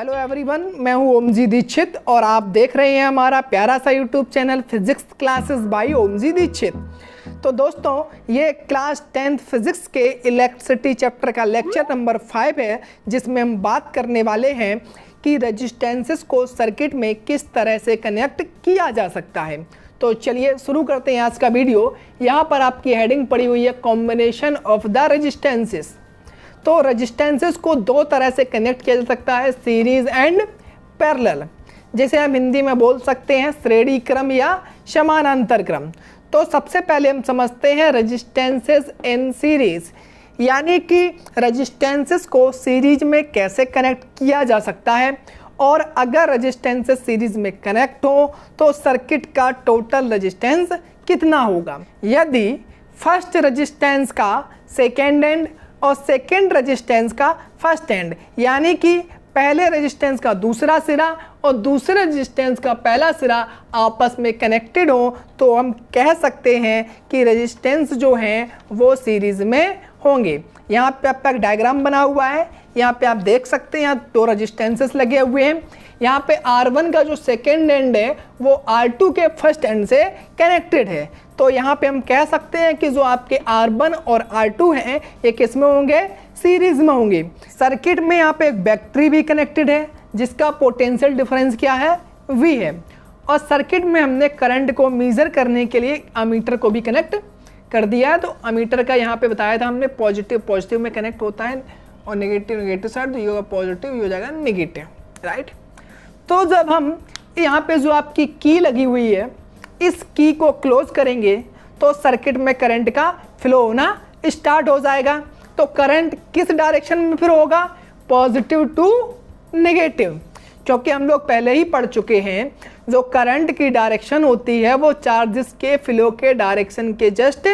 Hello everyone, मैं हूं ओमजी दीक्षित और आप देख रहे हैं हमारा प्यारा सा YouTube channel physics classes by Omji Dixit. तो दोस्तों, ये क्लास 10th फिजिक्स के इलेक्ट्रिसिटी चैप्टर का लेक्चर नंबर 5 है, जिसमें हम बात करने वाले हैं कि रेजिस्टेंसेस को सर्किट में किस तरह से कनेक्ट किया जा सकता है। तो चलिए शुरू करते हैं आज का वीडियो। यहाँ पर आपकी हेडिंग पड़ी हुई है कॉम्बिनेशन ऑफ द रेजिस्टेंसेस। तो रेजिस्टेंसेस को दो तरह से कनेक्ट किया जा सकता है, सीरीज एंड पैरेलल। जैसे हम हिंदी में बोल सकते हैं श्रेणी क्रम या समानांतर क्रम। तो सबसे पहले हम समझते हैं रेजिस्टेंसेस इन सीरीज, यानी कि रेजिस्टेंसेस को सीरीज में कैसे कनेक्ट किया जा सकता है, और अगर रेजिस्टेंसेस सीरीज में कनेक्ट हो तो सर्किट का टोटल रेजिस्टेंस कितना होगा। यदि फर्स्ट रेजिस्टेंस का सेकेंड एंड और सेकेंड रेजिस्टेंस का फर्स्ट एंड, यानी कि पहले रेजिस्टेंस का दूसरा सिरा और दूसरे रेजिस्टेंस का पहला सिरा आपस में कनेक्टेड हो, तो हम कह सकते हैं कि रेजिस्टेंस जो हैं वो सीरीज में होंगे। यहाँ पे आपका एक डायग्राम बना हुआ है, यहाँ पे आप देख सकते हैं, यहाँ दो रेजिस्टेंसेस लगे हुए हैं। यहाँ पे R1 का जो सेकेंड एंड है वो R2 के फर्स्ट एंड से कनेक्टेड है। तो यहाँ पे हम कह सकते हैं कि जो आपके R1 और R2 हैं ये किस में होंगे, सीरीज में होंगे। सर्किट में यहाँ पे एक बैटरी भी कनेक्टेड है जिसका पोटेंशियल डिफरेंस क्या है, V है। और सर्किट में हमने करंट को मेजर करने के लिए अमीटर को भी कनेक्ट कर दिया है। तो अमीटर का यहाँ पे बताया था हमने पॉजिटिव में कनेक्ट होता है और नेगेटिव साइड, तो ये होगा पॉजिटिव, ये हो जाएगा नेगेटिव, राइट। तो जब हम यहाँ पे जो आपकी की लगी हुई है इस की को क्लोज करेंगे तो सर्किट में करंट का फ्लो होना स्टार्ट हो जाएगा। तो करंट किस डायरेक्शन में फिर होगा, पॉजिटिव टू नेगेटिव, क्योंकि हम लोग पहले ही पढ़ चुके हैं जो करंट की डायरेक्शन होती है वो चार्जेस के फ्लो के डायरेक्शन के जस्ट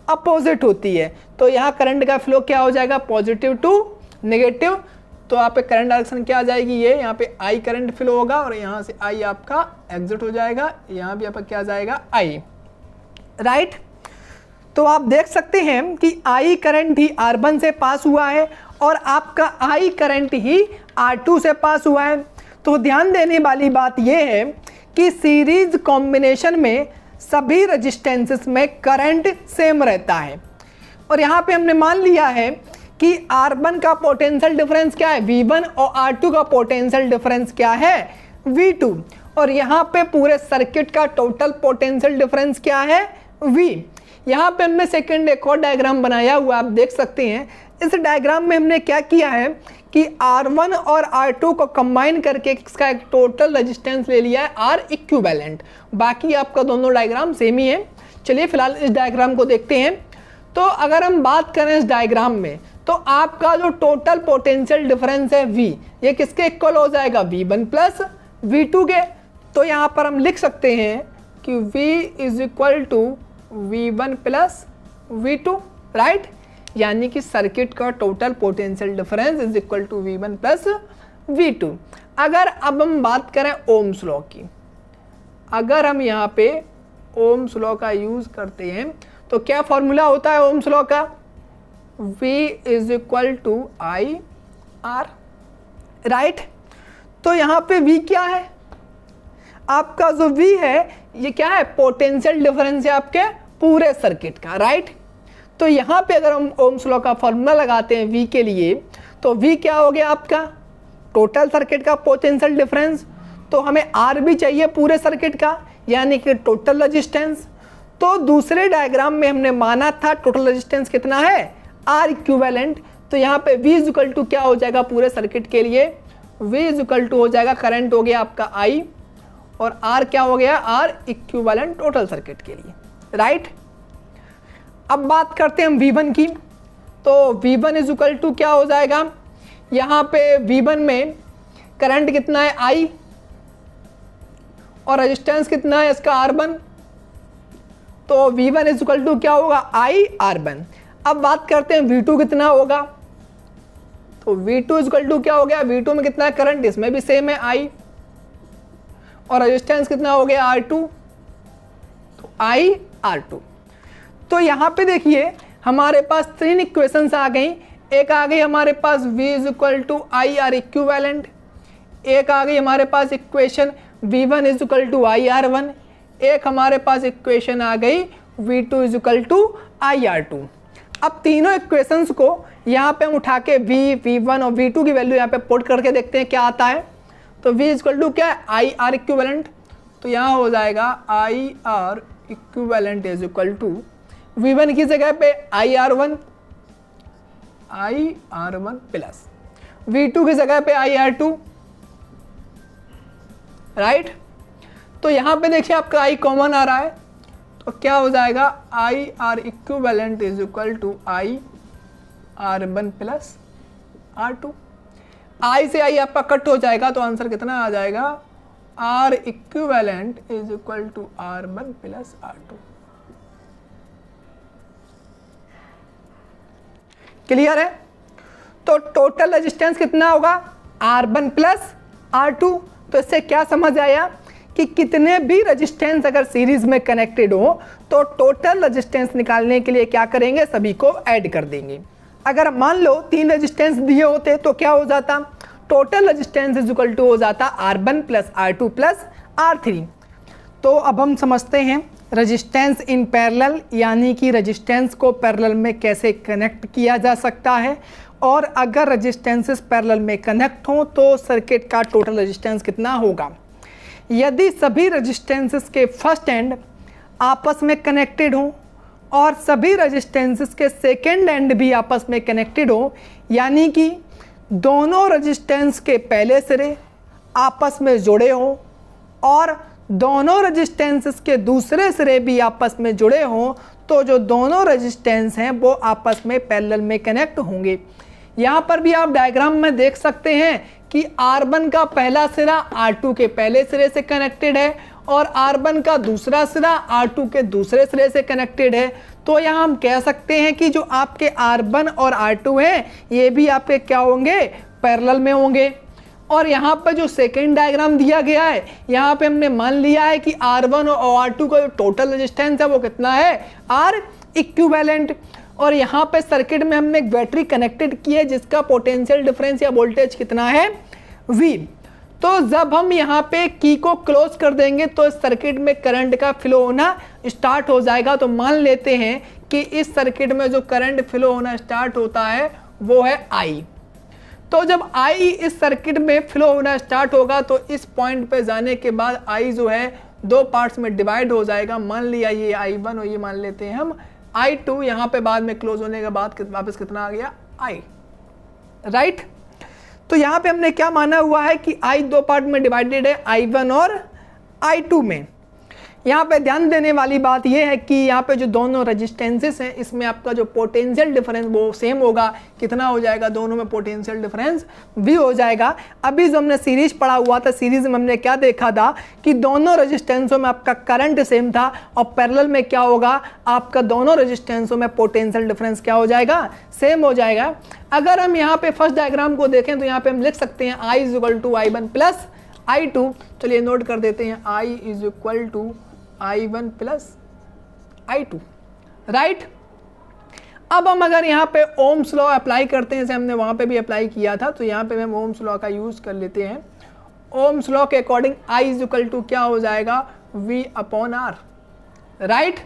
अपोजिट होती है। तो यहाँ करंट का फ्लो क्या हो जाएगा, पॉजिटिव टू नेगेटिव। तो यहाँ पे करंट डायरेक्शन क्या आ जाएगी, ये यहाँ पे आई करंट फ्लो होगा और यहाँ से आई आपका एग्जिट हो जाएगा, यहाँ भी आपका क्या आ जाएगा, आई, राइट। तो आप देख सकते हैं कि आई करंट ही R1 से पास हुआ है और आपका आई करंट ही R2 से पास हुआ है। तो ध्यान देने वाली बात यह है कि सीरीज कॉम्बिनेशन में सभी रेजिस्टेंसेस में करंट सेम रहता है। और यहाँ पे हमने मान लिया है कि R1 का पोटेंशियल डिफरेंस क्या है, V1, और R2 का पोटेंशियल डिफरेंस क्या है, V2। और यहाँ पे पूरे सर्किट का टोटल पोटेंशियल डिफरेंस क्या है, V। यहाँ पे हमने सेकंड एक और डायग्राम बनाया हुआ आप देख सकते हैं। इस डायग्राम में हमने क्या किया है कि R1 और R2 को कंबाइन करके इसका एक टोटल रेजिस्टेंस ले लिया है R इक्विवेलेंट। बाकी आपका दोनों डायग्राम सेम ही है। चलिए फिलहाल इस डायग्राम को देखते हैं। तो अगर हम बात करें इस डायग्राम में, तो आपका जो टोटल पोटेंशियल डिफरेंस है V, ये किसके इक्वल हो जाएगा, V1 प्लस V2 के। तो यहाँ पर हम लिख सकते हैं कि V is equal to V1 plus V2, right. यानी कि सर्किट का total potential difference is equal to V1 plus V2। अगर अब हम बात करें ओम्स लॉ की, अगर हम यहाँ पे ओम्स लॉ का यूज करते हैं तो क्या फॉर्मूला होता है ओम्स लॉ का, V is equal to I R, right. तो यहाँ पे V क्या है, आपका जो V है ये क्या है, पोटेंशियल डिफरेंस है आपके पूरे सर्किट का, राइट। तो यहाँ पे अगर हम ओम्स लॉ का फॉर्मूला लगाते हैं V के लिए, तो V क्या हो गया आपका, टोटल सर्किट का पोटेंशियल डिफरेंस। तो हमें R भी चाहिए पूरे सर्किट का, यानी कि टोटल रेजिस्टेंस। तो दूसरे डायग्राम में हमने माना था टोटल रेजिस्टेंस कितना है, R इक्विवेलेंट। तो यहाँ पे V इज इक्वल टू क्या हो जाएगा पूरे सर्किट के लिए, V इज इक्वल टू हो जाएगा करंट हो गया आपका I, और R क्या हो गया, R इक्विवेलेंट टोटल सर्किट के लिए, राइट। अब बात करते हैं हम V1 की। तो V1 इज इक्वल टू क्या हो जाएगा, यहाँ पे V1 में करंट कितना है I, और रेजिस्टेंस कितना है इसका R1। तो V1 इज इक्वल टू क्या होगा, I R1। अब बात करते हैं V2 कितना होगा। तो V2 इज इक्वल टू क्या हो गया, V2 में कितना है करंट, इसमें भी सेम है I, और रेजिस्टेंस कितना हो गया R2, तो I R2। तो यहाँ पे देखिए हमारे पास तीन इक्वेशंस आ गई। एक आ गई हमारे पास V is equal to I R equivalent, एक आ गई हमारे पास equation V1 is equal to IR1, एक हमारे पास इक्वेशन आ गई V2 is equal to IR2। अब तीनों इक्वेशंस को यहाँ पे हम उठा के V1 और V2 की वैल्यू यहाँ पे पुट करके देखते हैं क्या आता है। तो V इज इक्वल टू क्या है, IR इक्विवेलेंट, तो यहाँ हो जाएगा IR equivalent is equal to V1 की जगह पे IR1 प्लस V2 की जगह पे IR2, राइट। तो यहाँ पे देखिए आपका I कॉमन आ रहा है, तो क्या हो जाएगा IR equivalent is equal to IR1 plus R2। I से I आपका कट हो जाएगा, तो आंसर कितना आ जाएगा, R equivalent is equal to R1 plus R2। Clear है। तो टोटल रेजिस्टेंस कितना होगा, R1 प्लस R2। तो इससे क्या समझ आया कि कितने भी रेजिस्टेंस अगर सीरीज में कनेक्टेड हो तो टोटल रेजिस्टेंस निकालने के लिए क्या करेंगे, सभी को ऐड कर देंगे। अगर मान लो 3 रेजिस्टेंस दिए होते तो क्या हो जाता, total resistance is equal to हो जाता R1 plus R2 plus R3। तो अब हम समझते हैं रेजिस्टेंस इन पैरेलल, यानी कि रेजिस्टेंस को पैरेलल में कैसे कनेक्ट किया जा सकता है, और अगर रेजिस्टेंसेस पैरेलल में कनेक्ट हो तो सर्किट का टोटल रेजिस्टेंस कितना होगा। यदि सभी रेजिस्टेंसेस के फर्स्ट एंड आपस में कनेक्टेड हो और सभी रेजिस्टेंसेस के सेकेंड एंड भी आपस में कनेक्टेड हो, यानी कि दोनों रेजिस्टेंस के पहले सिरे आपस में जुड़े हों और दोनों रेजिस्टेंसेस के दूसरे सिरे भी आपस में जुड़े हों, तो जो दोनों रेजिस्टेंस हैं वो आपस में पैरेलल में कनेक्ट होंगे। यहाँ पर भी आप डायग्राम में देख सकते हैं कि R1 का पहला सिरा R2 के पहले सिरे से कनेक्टेड है और R1 का दूसरा सिरा R2 के दूसरे सिरे से कनेक्टेड है। तो यहाँ हम कह सकते हैं कि जो आपके R1 और R2 हैं ये भी आपके क्या होंगे, पैरेलल में होंगे। और यहाँ पर जो सेकेंड डायग्राम दिया गया है, यहाँ पे हमने मान लिया है कि R1 और R2 का जो टोटल रेजिस्टेंस है वो कितना है, R इक्विवेलेंट। और यहाँ पे सर्किट में हमने एक बैटरी कनेक्टेड की है जिसका पोटेंशियल डिफरेंस या वोल्टेज कितना है, V। तो जब हम यहाँ पे की को क्लोज कर देंगे तो इस सर्किट में करंट का फ्लो होना स्टार्ट हो जाएगा। तो मान लेते हैं कि इस सर्किट में जो करंट फ्लो होना स्टार्ट होता है वो है I। तो जब I इस सर्किट में फ्लो होना स्टार्ट होगा तो इस पॉइंट पे जाने के बाद I जो है 2 पार्ट्स में डिवाइड हो जाएगा। मान लिया ये I1 और ये मान लेते हैं हम I2। यहाँ पे बाद में क्लोज होने के बाद वापस कितना आ गया, I, राइट। तो यहाँ पे हमने क्या माना हुआ है कि I 2 पार्ट में डिवाइडेड है, I1 और I2 में। यहाँ पे ध्यान देने वाली बात यह है कि यहाँ पे जो दोनों रेजिस्टेंसेस हैं इसमें आपका जो पोटेंशियल डिफरेंस वो सेम होगा। कितना हो जाएगा, दोनों में पोटेंशियल डिफरेंस V हो जाएगा। अभी जो हमने सीरीज पढ़ा हुआ था, सीरीज में हमने क्या देखा था कि दोनों रेजिस्टेंसों में आपका करंट सेम था और पैरेलल में क्या होगा, आपका दोनों रेजिस्टेंसों में पोटेंशियल डिफरेंस क्या हो जाएगा, सेम हो जाएगा। अगर हम यहाँ पे फर्स्ट डायग्राम को देखें तो यहाँ पे हम लिख सकते हैं I is equal to I1 plus I2। चलिए नोट कर देते हैं, I is equal to I1 plus I2, right. अब हम अगर यहाँ पे ओम्स लॉ अप्लाई करते हैं, जैसे हमने वहाँ पे भी अप्लाई किया था, तो यहाँ पे हम ओम्स लॉ का यूज़ कर लेते हैं। ओम्स लॉ के according I is equal to क्या हो जाएगा, V अपॉन R, राइट।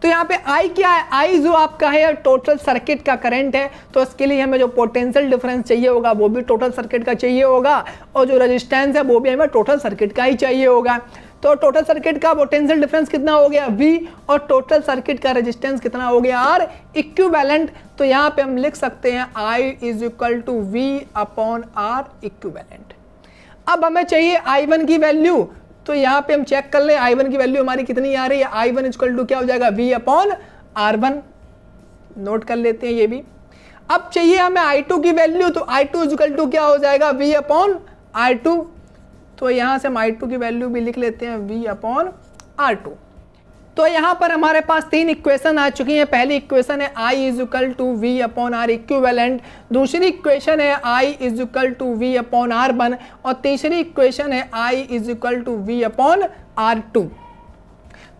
तो यहाँ पे I क्या है, I जो आपका है टोटल सर्किट का करंट है। तो इसके लिए हमें जो पोटेंशियल डिफरेंस चाहिए होगा वो भी टोटल सर्किट का चाहिए होगा और जो रेजिस्टेंस है वो भी हमें टोटल सर्किट का ही चाहिए होगा। तो टोटल सर्किट का पोटेंशियल डिफरेंस कितना हो गया, V, और टोटल सर्किट का रेजिस्टेंस कितना हो गया, R इक्विवेलेंट। तो यहाँ पे हम लिख सकते हैं I is equal to V upon R equivalent. अब हमें चाहिए I1 की वैल्यू, तो यहाँ पे हम चेक कर लें I1 की वैल्यू हमारी कितनी आ रही है। I1 इक्वल टू क्या हो जाएगा, V अपॉन R1, नोट कर लेते हैं ये भी। अब चाहिए हमें I2 की वैल्यू, तो I2 इक्वल टू क्या हो जाएगा, V अपॉन R2। तो यहाँ से हम I2 की वैल्यू भी लिख लेते हैं, V अपॉन R2। तो यहाँ पर हमारे पास 3 इक्वेशन आ चुकी हैं। पहली इक्वेशन है I is equal to V upon R equivalent, दूसरी इक्वेशन है I is equal to V upon R1 और तीसरी इक्वेशन है I is equal to V upon R2।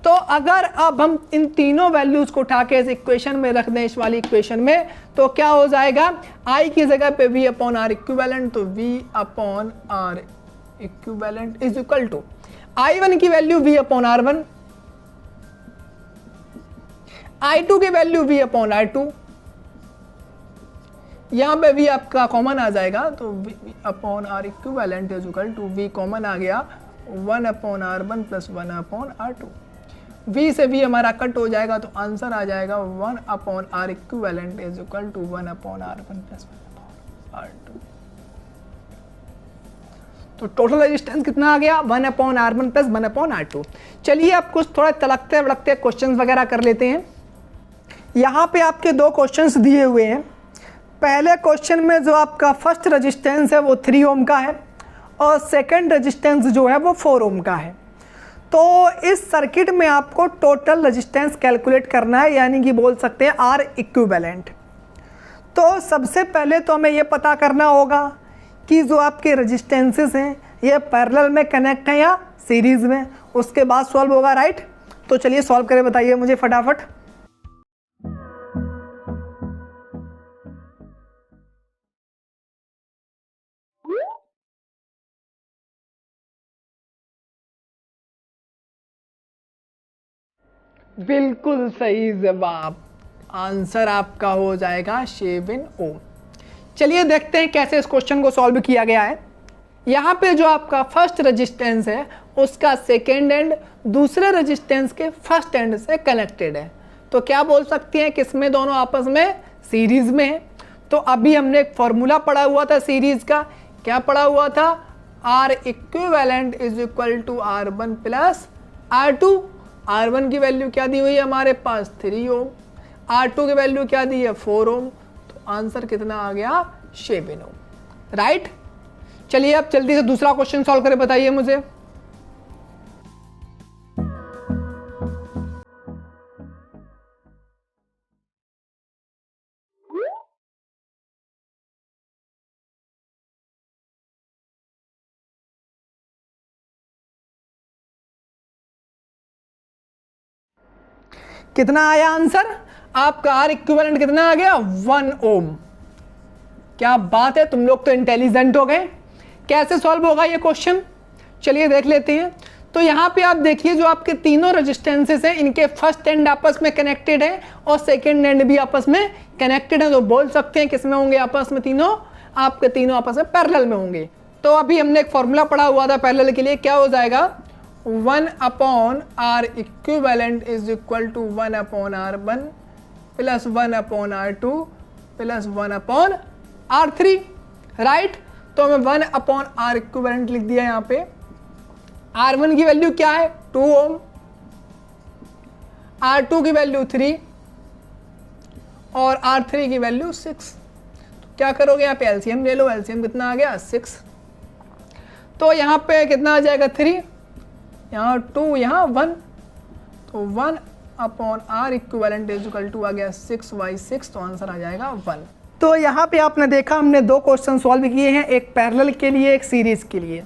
तो अगर अब हम इन तीनों वैल्यूज को उठा के इस इक्वेशन में रख दें, इस वाली इक्वेशन में, तो क्या हो जाएगा, I की जगह पे V अपॉन आर इक्विवेलेंट, तो V upon R equivalent is equal to I1 की value V upon R1, I2 की वैल्यू V अपॉन R2, यहाँ पे V आपका कॉमन आ जाएगा, तो V upon R equivalent is equal to V common आ गया 1 upon R1 plus 1 upon R2। V से V हमारा कट हो जाएगा, तो आंसर आ जाएगा 1 upon R equivalent is equal to 1 upon R1 plus 1 upon R2। तो टोटल रेजिस्टेंस कितना आ गया, 1 upon R1 plus 1 upon R2। चलिए अब कुछ थोड़ा तलकते भड़कते क्वेश्चंस वगैरह कर लेते हैं। यहाँ पे आपके दो क्वेश्चंस दिए हुए हैं। पहले क्वेश्चन में जो आपका फर्स्ट रेजिस्टेंस है वो 3 ओम का है और सेकंड रेजिस्टेंस जो है वो 4 ओम का है। तो इस सर्किट में आपको टोटल रेजिस्टेंस कैलकुलेट करना है, यानी कि बोल सकते हैं आर इक्विवेलेंट। तो सबसे पहले तो हमें ये पता करना होगा कि जो आपके रेजिस्टेंसेस हैं ये पैरेलल में कनेक्ट हैं या सीरीज़ में, उसके बाद सॉल्व होगा, राइट। तो चलिए सॉल्व करें, बताइए मुझे फटाफट। बिल्कुल सही जवाब, आंसर आपका हो जाएगा 7 ओम। चलिए देखते हैं कैसे इस क्वेश्चन को सॉल्व किया गया है। यहाँ पे जो आपका फर्स्ट रेजिस्टेंस है उसका सेकेंड एंड दूसरे रेजिस्टेंस के फर्स्ट एंड से कनेक्टेड है, तो क्या बोल सकते हैं कि इसमें दोनों आपस में सीरीज में है। तो अभी हमने एक फॉर्मूला पढ़ा हुआ था सीरीज का, क्या पढ़ा हुआ था, R equivalent is equal to R1 plus R2। R1 की वैल्यू क्या दी हुई है हमारे पास 3 ओम, R2 की वैल्यू क्या दी है 4 ओम, तो आंसर कितना आ गया 7 ओम, राइट। चलिए अब जल्दी से दूसरा क्वेश्चन सॉल्व करें, बताइए मुझे। कितना आया आंसर आपका, आर इक्विवेलेंट कितना आ गया 1 ओम। क्या बात है, तुम लोग तो इंटेलिजेंट हो गए। कैसे सॉल्व होगा ये क्वेश्चन, चलिए देख लेते हैं। तो यहाँ पे आप देखिए जो आपके तीनों रेजिस्टेंसेस हैं इनके फर्स्ट एंड आपस में कनेक्टेड है और सेकेंड एंड भी आपस में कनेक्टेड है, तो बोल सकते हैं किसमें होंगे आपस में, तीनों आपके तीनों आपस में पैरेलल में होंगे। तो अभी हमने एक फॉर्मूला पढ़ा हुआ था पैरेलल के लिए, क्या हो जाएगा 1 upon R equivalent is equal to 1 upon R1 plus 1 upon R2 plus 1 upon R3, right. तो हमें 1 अपॉन आर इक्विवेलेंट लिख दिया यहाँ पे। R1 की वैल्यू क्या है 2 ओम, R2 की वैल्यू 3 और R3 की वैल्यू 6। तो क्या करोगे यहाँ पे एलसीएम ले लो, एलसीएम कितना आ गया 6, तो यहाँ पे कितना आ जाएगा 3, यहाँ 2, यहाँ 1, तो 1 upon R equivalent is equal to आ गया 6/6, तो आंसर आ जाएगा 1। तो यहाँ पे आपने देखा हमने दो क्वेश्चन सॉल्व किए हैं, एक पैरेलल के लिए एक सीरीज के लिए।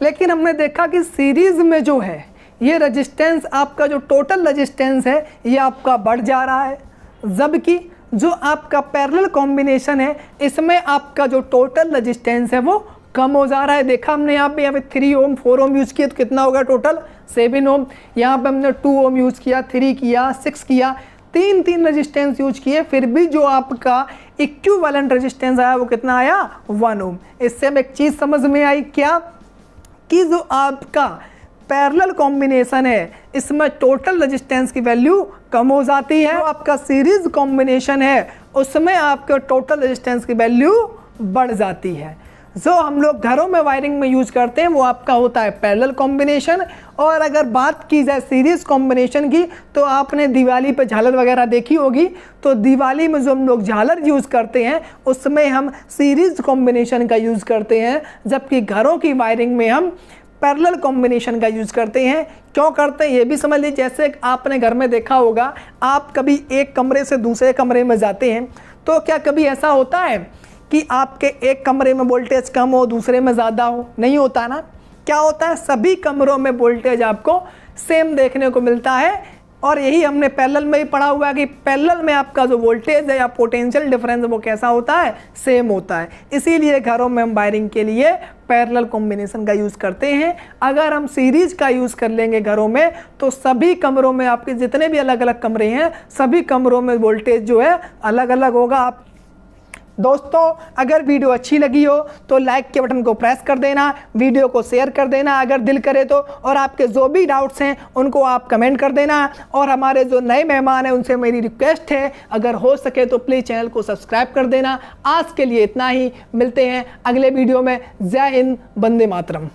लेकिन हमने देखा कि सीरीज में जो है ये रेजिस्टेंस आपका जो टोटल रेजिस्टेंस है ये आपका बढ़ जा रहा है, जबकि जो आपका पैरेलल कॉम्बिनेशन है इसमें आपका जो टोटल रेजिस्टेंस है वो कम हो जा रहा है। देखा हमने यहाँ पे 3 ओम 4 ओम यूज़ किया तो कितना होगा टोटल 7 ओम। यहाँ पे हमने 2 ओम यूज़ किया, 3 किया, 6 किया, तीन रेजिस्टेंस यूज किए, फिर भी जो आपका इक्विवेलेंट रेजिस्टेंस आया वो कितना आया 1 ओम। इससे अब एक चीज़ समझ में आई क्या, कि जो आपका पैरेलल कॉम्बिनेशन है इसमें टोटल रेजिस्टेंस की वैल्यू कम हो जाती है, तो आपका सीरीज कॉम्बिनेशन है उसमें आपका टोटल रेजिस्टेंस की वैल्यू बढ़ जाती है। जो हम लोग घरों में वायरिंग में यूज करते हैं वो आपका होता है पैरेलल कॉम्बिनेशन। और अगर बात की जाए सीरीज कॉम्बिनेशन की तो आपने दिवाली पे झालर वगैरह देखी होगी, तो दिवाली में जो हम लोग झालर यूज़ करते हैं उसमें हम सीरीज कॉम्बिनेशन का यूज़ करते हैं, जबकि घरों की वायरिंग में हम पैरेलल कॉम्बिनेशन का यूज़ करते हैं। क्यों करते हैं ये भी समझ लीजिए। जैसे आपने घर में देखा होगा, आप कभी एक कमरे से दूसरे कमरे में जाते हैं तो क्या कभी ऐसा होता है कि आपके एक कमरे में वोल्टेज कम हो दूसरे में ज़्यादा हो, नहीं होता ना। क्या होता है, सभी कमरों में वोल्टेज आपको सेम देखने को मिलता है। और यही हमने पैरेलल में ही पढ़ा हुआ है कि पैरेलल में आपका जो वोल्टेज है या पोटेंशियल डिफरेंस वो कैसा होता है, सेम होता है। इसीलिए घरों में हम वायरिंग के लिए पैरेलल कॉम्बिनेशन का यूज़ करते हैं। अगर हम सीरीज का यूज़ कर लेंगे घरों में तो सभी कमरों में, आपके जितने भी अलग अलग कमरे हैं सभी कमरों में वोल्टेज जो है अलग अलग होगा। आप दोस्तों अगर वीडियो अच्छी लगी हो तो लाइक के बटन को प्रेस कर देना, वीडियो को शेयर कर देना अगर दिल करे तो, और आपके जो भी डाउट्स हैं उनको आप कमेंट कर देना। और हमारे जो नए मेहमान हैं उनसे मेरी रिक्वेस्ट है अगर हो सके तो प्लीज़ चैनल को सब्सक्राइब कर देना। आज के लिए इतना ही, मिलते हैं अगले वीडियो में। जय हिंद, वंदे मातरम।